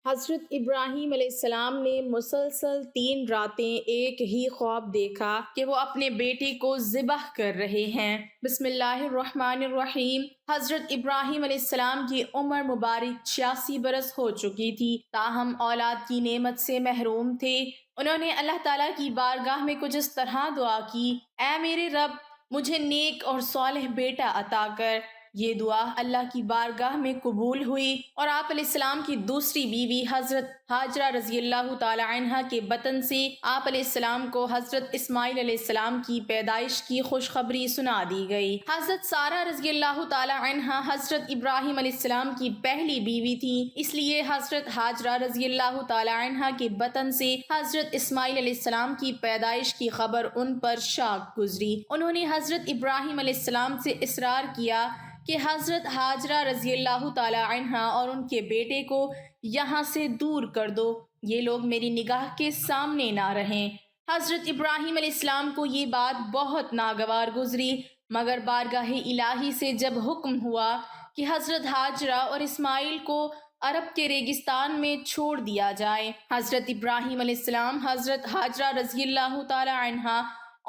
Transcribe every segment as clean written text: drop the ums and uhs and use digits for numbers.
حضرت ابراہیم علیہ السلام نے مسلسل 3 راتیں ایک ہی خواب دیکھا کہ وہ اپنے بیٹے کو ذبح کر رہے ہیں۔ بسم اللہ الرحمن الرحیم۔ حضرت ابراہیم علیہ السلام کی عمر مبارک 86 برس ہو چکی تھی، تاہم اولاد کی نعمت سے محروم تھے۔ انہوں نے اللہ تعالیٰ کی بارگاہ میں کچھ اس طرح دعا کی: اے میرے رب، مجھے نیک اور صالح بیٹا عطا کر۔ یہ دعا اللہ کی بارگاہ میں قبول ہوئی اور آپ علیہ السلام کی دوسری بیوی حضرت ہاجرہ رضی اللہ تعالی عنہا کے بطن سے آپ علیہ السلام کو حضرت اسماعیل علیہ السلام کی پیدائش کی خوشخبری سنا دی گئی۔ حضرت سارہ رضی اللہ تعالی عنہا حضرت ابراہیم علیہ السلام کی پہلی بیوی تھیں، اس لیے حضرت ہاجرہ رضی اللہ تعالی عنہا کے بطن سے حضرت اسماعیل علیہ السلام کی پیدائش کی خبر ان پر شاق گزری۔ انہوں نے حضرت ابراہیم علیہ السلام سے اصرار کیا کہ حضرت ہاجرہ رضی اللہ تعالی عنہا اور ان کے بیٹے کو یہاں سے دور کر دو، یہ لوگ میری نگاہ کے سامنے نہ رہیں۔ حضرت ابراہیم علیہ السلام کو یہ بات بہت ناگوار گزری، مگر بارگاہ الہی سے جب حکم ہوا کہ حضرت ہاجرہ اور اسماعیل کو عرب کے ریگستان میں چھوڑ دیا جائے، حضرت ابراہیم علیہ السلام حضرت ہاجرہ رضی اللہ تعالی عنہا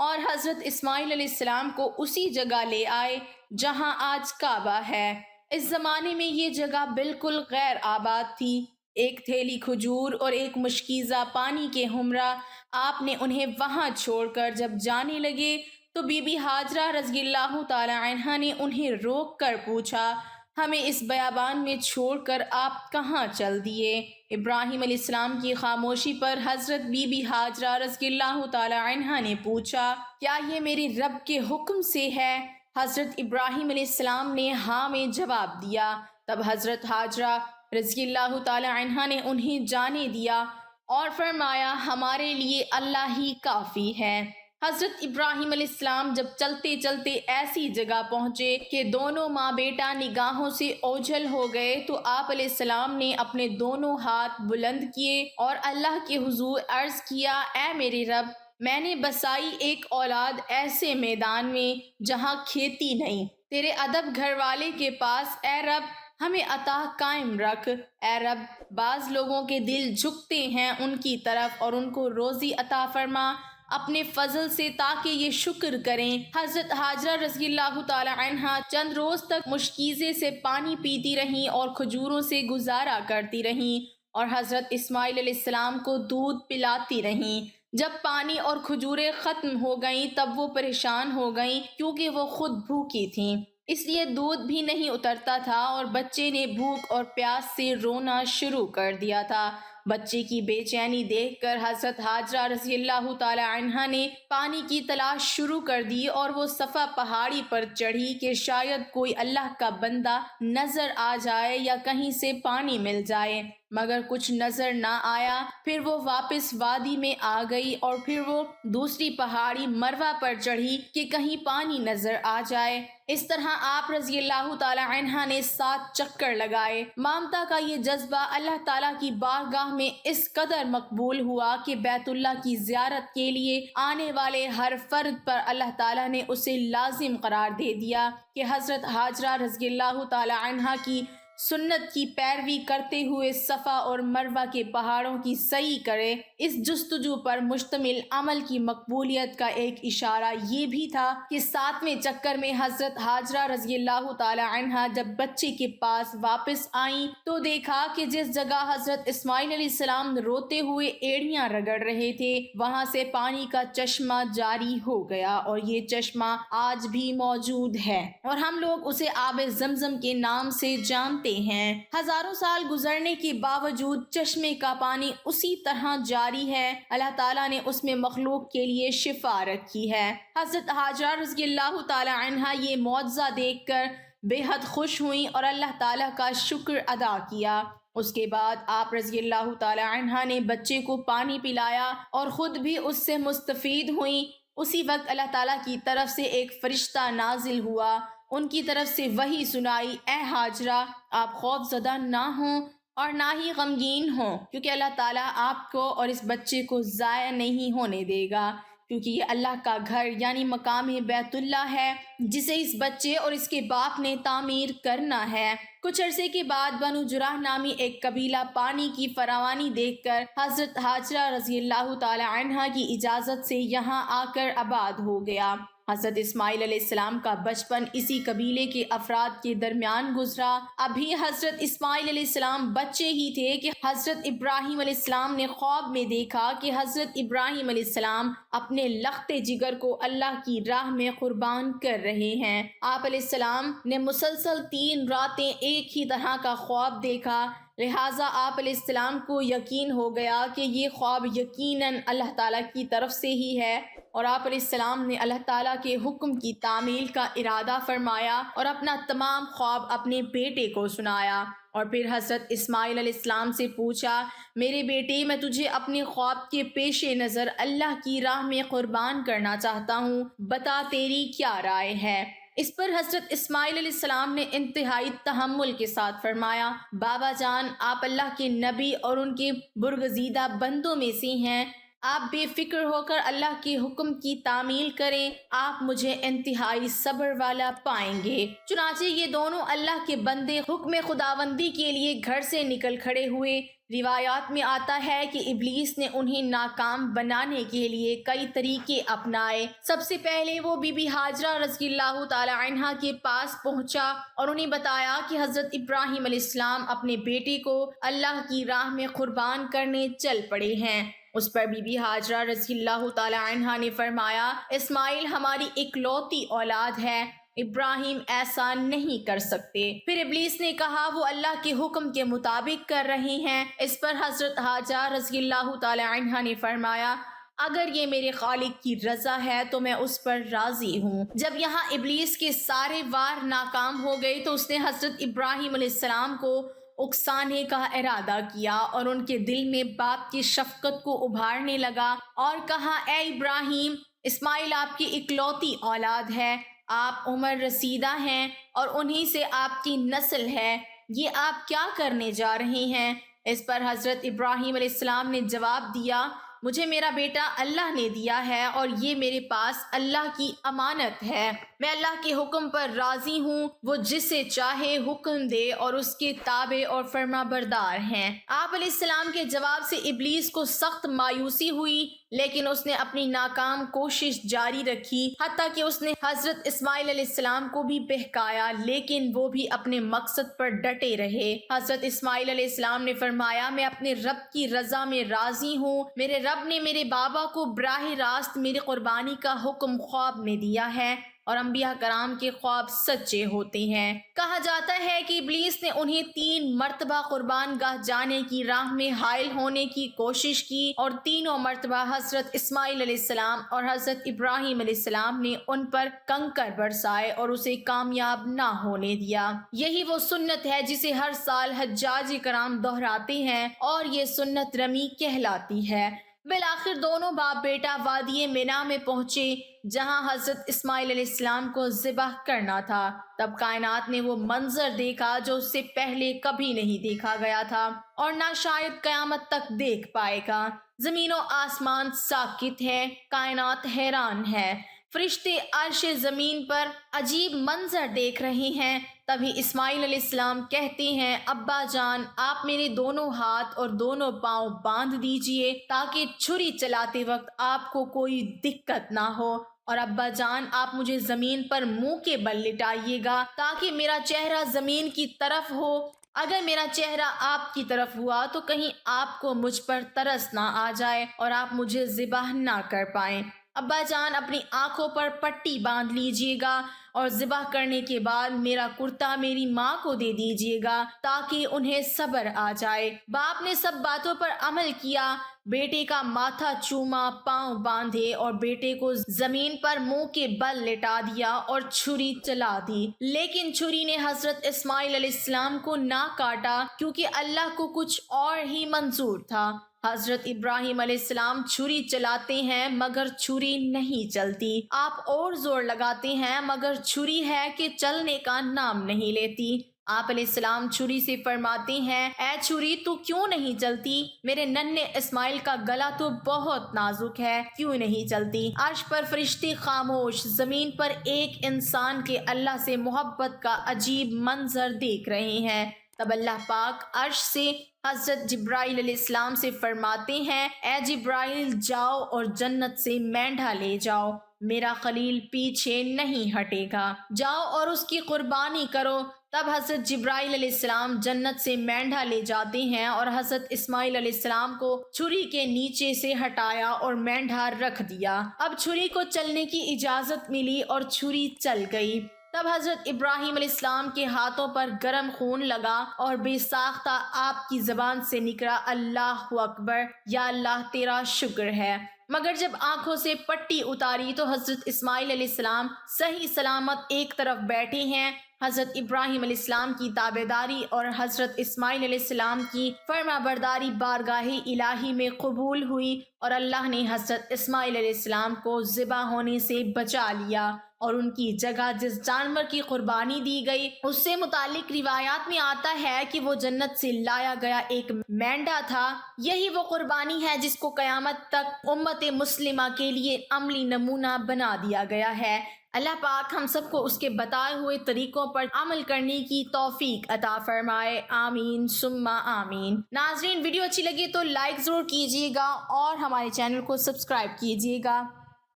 اور حضرت اسماعیل علیہ السلام کو اسی جگہ لے آئے جہاں آج کعبہ ہے۔ اس زمانے میں یہ جگہ بالکل غیر آباد تھی۔ ایک تھیلی کھجور اور ایک مشکیزہ پانی کے ہمراہ آپ نے انہیں وہاں چھوڑ کر جب جانے لگے تو بی بی ہاجرہ رضی اللہ تعالی عنہا نے انہیں روک کر پوچھا: ہمیں اس بیابان میں چھوڑ کر آپ کہاں چل دیے؟ ابراہیم علیہ السلام کی خاموشی پر حضرت بی بی ہاجرہ رضی اللہ تعالی عنہا نے پوچھا: کیا یہ میرے رب کے حکم سے ہے؟ حضرت ابراہیم علیہ السلام نے ہاں میں جواب دیا۔ تب حضرت ہاجرہ رضی اللہ تعالی عنہا نے انہیں جانے دیا اور فرمایا: ہمارے لیے اللہ ہی کافی ہے۔ حضرت ابراہیم علیہ السلام جب چلتے چلتے ایسی جگہ پہنچے کہ دونوں ماں بیٹا نگاہوں سے اوجھل ہو گئے تو آپ علیہ السلام نے اپنے دونوں ہاتھ بلند کیے اور اللہ کے حضور عرض کیا: اے میرے رب، میں نے بسائی ایک اولاد ایسے میدان میں جہاں کھیتی نہیں، تیرے ادب گھر والے کے پاس، اے رب ہمیں عطا قائم رکھ۔ اے رب، بعض لوگوں کے دل جھکتے ہیں ان کی طرف اور ان کو روزی عطا فرما اپنے فضل سے تاکہ یہ شکر کریں۔ حضرت ہاجرہ رضی اللہ تعالی عنہا چند روز تک مشکیزے سے پانی پیتی رہیں اور کھجوروں سے گزارا کرتی رہیں اور حضرت اسماعیل علیہ السلام کو دودھ پلاتی رہیں۔ جب پانی اور کھجوریں ختم ہو گئیں تب وہ پریشان ہو گئیں کیونکہ وہ خود بھوکی تھیں، اس لیے دودھ بھی نہیں اترتا تھا اور بچے نے بھوک اور پیاس سے رونا شروع کر دیا تھا۔ بچے کی بے چینی دیکھ کر حضرت ہاجرہ رضی اللہ تعالی عنہا نے پانی کی تلاش شروع کر دی اور وہ صفا پہاڑی پر چڑھی کہ شاید کوئی اللہ کا بندہ نظر آ جائے یا کہیں سے پانی مل جائے، مگر کچھ نظر نہ آیا۔ پھر وہ واپس وادی میں آ گئی اور پھر وہ دوسری پہاڑی مروہ پر چڑھی کہ کہیں پانی نظر آ جائے۔ اس طرح آپ رضی اللہ تعالی عنہا نے 7 چکر لگائے۔ مامتا کا یہ جذبہ اللہ تعالیٰ کی بارگاہ میں اس قدر مقبول ہوا کہ بیت اللہ کی زیارت کے لیے آنے والے ہر فرد پر اللہ تعالیٰ نے اسے لازم قرار دے دیا کہ حضرت ہاجرہ رضی اللہ تعالی عنہا کی سنت کی پیروی کرتے ہوئے صفا اور مروہ کے پہاڑوں کی سعی کرے۔ اس جستجو پر مشتمل عمل کی مقبولیت کا ایک اشارہ یہ بھی تھا کہ 7ویں چکر میں حضرت ہاجرہ رضی اللہ تعالی عنہا جب بچے کے پاس واپس آئیں تو دیکھا کہ جس جگہ حضرت اسماعیل علیہ السلام روتے ہوئے ایڑیاں رگڑ رہے تھے وہاں سے پانی کا چشمہ جاری ہو گیا، اور یہ چشمہ آج بھی موجود ہے اور ہم لوگ اسے آب زمزم کے نام سے جانتے ہیں۔ ہزاروں سال گزرنے کے باوجود چشمے کا پانی اسی طرح جاری ہے۔ اللہ تعالیٰ نے اس میں مخلوق کے لیے شفا رکھی ہے۔ حضرت ہاجرہ رضی اللہ تعالی عنہا یہ معجزہ دیکھ کر بے حد خوش ہوئیں اور اللہ تعالیٰ کا شکر ادا کیا۔ اس کے بعد آپ رضی اللہ تعالی عنہا نے بچے کو پانی پلایا اور خود بھی اس سے مستفید ہوئیں۔ اسی وقت اللہ تعالیٰ کی طرف سے ایک فرشتہ نازل ہوا، ان کی طرف سے وحی سنائی: اے ہاجرہ، آپ خوف زدہ نہ ہوں اور نہ ہی غمگین ہوں، کیونکہ اللہ تعالیٰ آپ کو اور اس بچے کو ضائع نہیں ہونے دے گا۔ کیونکہ یہ اللہ کا گھر یعنی مقام بیت اللہ ہے جسے اس بچے اور اس کے باپ نے تعمیر کرنا ہے۔ کچھ عرصے کے بعد بنو جراح نامی ایک قبیلہ پانی کی فراوانی دیکھ کر حضرت ہاجرہ رضی اللہ تعالی عنہا کی اجازت سے یہاں آ کر آباد ہو گیا۔ حضرت اسماعیل علیہ السلام کا بچپن اسی قبیلے کے افراد کے درمیان گزرا۔ ابھی حضرت اسماعیل علیہ السلام بچے ہی تھے کہ حضرت ابراہیم علیہ السلام نے خواب میں دیکھا کہ حضرت ابراہیم علیہ السلام اپنے لخت جگر کو اللہ کی راہ میں قربان کر رہے ہیں۔ آپ علیہ السلام نے مسلسل 3 راتیں ایک ہی طرح کا خواب دیکھا، لہٰذا آپ علیہ السلام کو یقین ہو گیا کہ یہ خواب یقیناً اللہ تعالیٰ کی طرف سے ہی ہے، اور آپ علیہ السلام نے اللہ تعالیٰ کے حکم کی تعمیل کا ارادہ فرمایا اور اپنا تمام خواب اپنے بیٹے کو سنایا۔ اور پھر حضرت اسماعیل علیہ السلام سے پوچھا، میرے بیٹے، میں تجھے اپنے خواب کے پیش نظر اللہ کی راہ میں قربان کرنا چاہتا ہوں، بتا تیری کیا رائے ہے؟ اس پر حضرت اسماعیل علیہ السلام نے انتہائی تحمل کے ساتھ فرمایا، بابا جان، آپ اللہ کے نبی اور ان کے برگزیدہ بندوں میں سے ہیں، آپ بے فکر ہو کر اللہ کے حکم کی تعمیل کریں، آپ مجھے انتہائی صبر والا پائیں گے۔ چنانچہ یہ دونوں اللہ کے بندے حکم خداوندی کے لیے گھر سے نکل کھڑے ہوئے۔ روایات میں آتا ہے کہ ابلیس نے انہیں ناکام بنانے کے لیے کئی طریقے اپنائے۔ سب سے پہلے وہ بی بی ہاجرہ رضی اللہ تعالی عنہا کے پاس پہنچا اور انہیں بتایا کہ حضرت ابراہیم علیہ السلام اپنے بیٹے کو اللہ کی راہ میں قربان کرنے چل پڑے ہیں۔ اس پر بی بی ہاجرہ رضی اللہ تعالی عنہا نے فرمایا، اسماعیل ہماری اکلوتی اولاد ہے، ابراہیم ایسا نہیں کر سکتے۔ پھر ابلیس نے کہا، وہ اللہ کے حکم کے مطابق کر رہے ہیں۔ اس پر حضرت ہاجرہ رضی اللہ تعالی عنہا نے فرمایا، اگر یہ میرے خالق کی رضا ہے تو میں اس پر راضی ہوں۔ جب یہاں ابلیس کے سارے وار ناکام ہو گئے تو اس نے حضرت ابراہیم علیہ السلام کو اکسانے کا ارادہ کیا اور ان کے دل میں باپ کی شفقت کو ابھارنے لگا اور کہا، اے ابراہیم، اسماعیل آپ کی اکلوتی اولاد ہے، آپ عمر رسیدہ ہیں اور انہی سے آپ کی نسل ہے، یہ آپ کیا کرنے جا رہے ہیں؟ اس پر حضرت ابراہیم علیہ السلام نے جواب دیا، مجھے میرا بیٹا اللہ نے دیا ہے اور یہ میرے پاس اللہ کی امانت ہے، میں اللہ کے حکم پر راضی ہوں، وہ جسے چاہے حکم دے اور اس کے تابع اور فرما بردار ہیں۔ آپ علیہ السلام کے جواب سے ابلیس کو سخت مایوسی ہوئی، لیکن اس نے اپنی ناکام کوشش جاری رکھی، حتیٰ کہ اس نے حضرت اسماعیل علیہ السلام کو بھی بہکایا، لیکن وہ بھی اپنے مقصد پر ڈٹے رہے۔ حضرت اسماعیل علیہ السلام نے فرمایا، میں اپنے رب کی رضا میں راضی ہوں، میرے رب نے میرے بابا کو براہ راست میری قربانی کا حکم خواب میں دیا ہے، اور انبیاء کرام کے خواب سچے ہوتے ہیں۔ کہا جاتا ہے کہ ابلیس نے انہیں 3 مرتبہ قربان گاہ جانے کی راہ میں حائل ہونے کی کوشش کی، اور تینوں مرتبہ حضرت اسماعیل علیہ السلام اور حضرت ابراہیم علیہ السلام نے ان پر کنکر برسائے اور اسے کامیاب نہ ہونے دیا۔ یہی وہ سنت ہے جسے ہر سال حجاج کرام دہراتے ہیں، اور یہ سنت رمی کہلاتی ہے۔ بالآخر دونوں باپ بیٹا وادی مینا میں پہنچے جہاں حضرت اسماعیل علیہ السلام کو ذبح کرنا تھا۔ تب کائنات نے وہ منظر دیکھا جو اس سے پہلے کبھی نہیں دیکھا گیا تھا اور نہ شاید قیامت تک دیکھ پائے گا۔ زمین و آسمان ساکت ہے، کائنات حیران ہے، فرشتے عرش زمین پر عجیب منظر دیکھ رہے ہیں۔ تبھی اسماعیل علیہ السلام کہتے ہیں، ابا جان، آپ میرے دونوں ہاتھ اور دونوں پاؤں باندھ دیجئے تاکہ چھری چلاتے وقت آپ کو کوئی دقت نہ ہو، اور ابا جان، آپ مجھے زمین پر منہ کے بل لٹائیے گا تاکہ میرا چہرہ زمین کی طرف ہو۔ اگر میرا چہرہ آپ کی طرف ہوا تو کہیں آپ کو مجھ پر ترس نہ آ جائے اور آپ مجھے ذبح نہ کر پائیں۔ ابا جان، اپنی آنکھوں پر پٹی باندھ لیجئے گا اور ذبح کرنے کے بعد میرا کرتا میری ماں کو دے دیجئے گا تاکہ انہیں صبر آ جائے۔ باپ نے سب باتوں پر عمل کیا، بیٹے کا ماتھا چوما، پاؤں باندھے اور بیٹے کو زمین پر منہ کے بل لٹا دیا اور چھری چلا دی، لیکن چھری نے حضرت اسماعیل علیہ السلام کو نہ کاٹا کیونکہ اللہ کو کچھ اور ہی منظور تھا۔ حضرت ابراہیم علیہ السلام چھری چلاتے ہیں مگر چھری نہیں چلتی، آپ اور زور لگاتے ہیں مگر چھری ہے کہ چلنے کا نام نہیں لیتی۔ آپ علیہ السلام چھری سے فرماتے ہیں اے چھری تو کیوں نہیں چلتی؟ میرے ننھے اسماعیل کا گلا تو بہت نازک ہے، کیوں نہیں چلتی؟ عرش پر فرشتے خاموش، زمین پر ایک انسان کے اللہ سے محبت کا عجیب منظر دیکھ رہے ہیں۔ تب اللہ پاک عرش سے حضرت جبرائیل علیہ السلام سے فرماتے ہیں اے جبرائیل جاؤ اور جنت سے مینڈھا لے جاؤ، میرا خلیل پیچھے نہیں ہٹے گا، جاؤ اور اس کی قربانی کرو۔ تب حضرت جبرائیل علیہ السلام جنت سے مینڈھا لے جاتے ہیں اور حضرت اسماعیل علیہ السلام کو چھری کے نیچے سے ہٹایا اور مینڈھا رکھ دیا۔ اب چھری کو چلنے کی اجازت ملی اور چھری چل گئی۔ تب حضرت ابراہیم علیہ السلام کے ہاتھوں پر گرم خون لگا اور بے ساختہ آپ کی زبان سے نکلا اللہ اکبر، یا اللہ تیرا شکر ہے۔ مگر جب آنکھوں سے پٹی اتاری تو حضرت اسماعیل علیہ السلام صحیح سلامت ایک طرف بیٹھے ہیں۔ حضرت ابراہیم علیہ السلام کی تابعداری اور حضرت اسماعیل علیہ السلام کی فرما برداری بارگاہ الہی میں قبول ہوئی اور اللہ نے حضرت اسماعیل علیہ السلام کو ذبح ہونے سے بچا لیا اور ان کی جگہ جس جانور کی قربانی دی گئی اس سے متعلق روایات میں آتا ہے کہ وہ جنت سے لایا گیا ایک مینڈا تھا۔ یہی وہ قربانی ہے جس کو قیامت تک امت مسلمہ کے لیے عملی نمونہ بنا دیا گیا ہے۔ اللہ پاک ہم سب کو اس کے بتائے ہوئے طریقوں پر عمل کرنے کی توفیق عطا فرمائے، آمین ثم آمین۔ ناظرین، ویڈیو اچھی لگی تو لائک ضرور کیجیے گا اور ہمارے چینل کو سبسکرائب کیجیے گا۔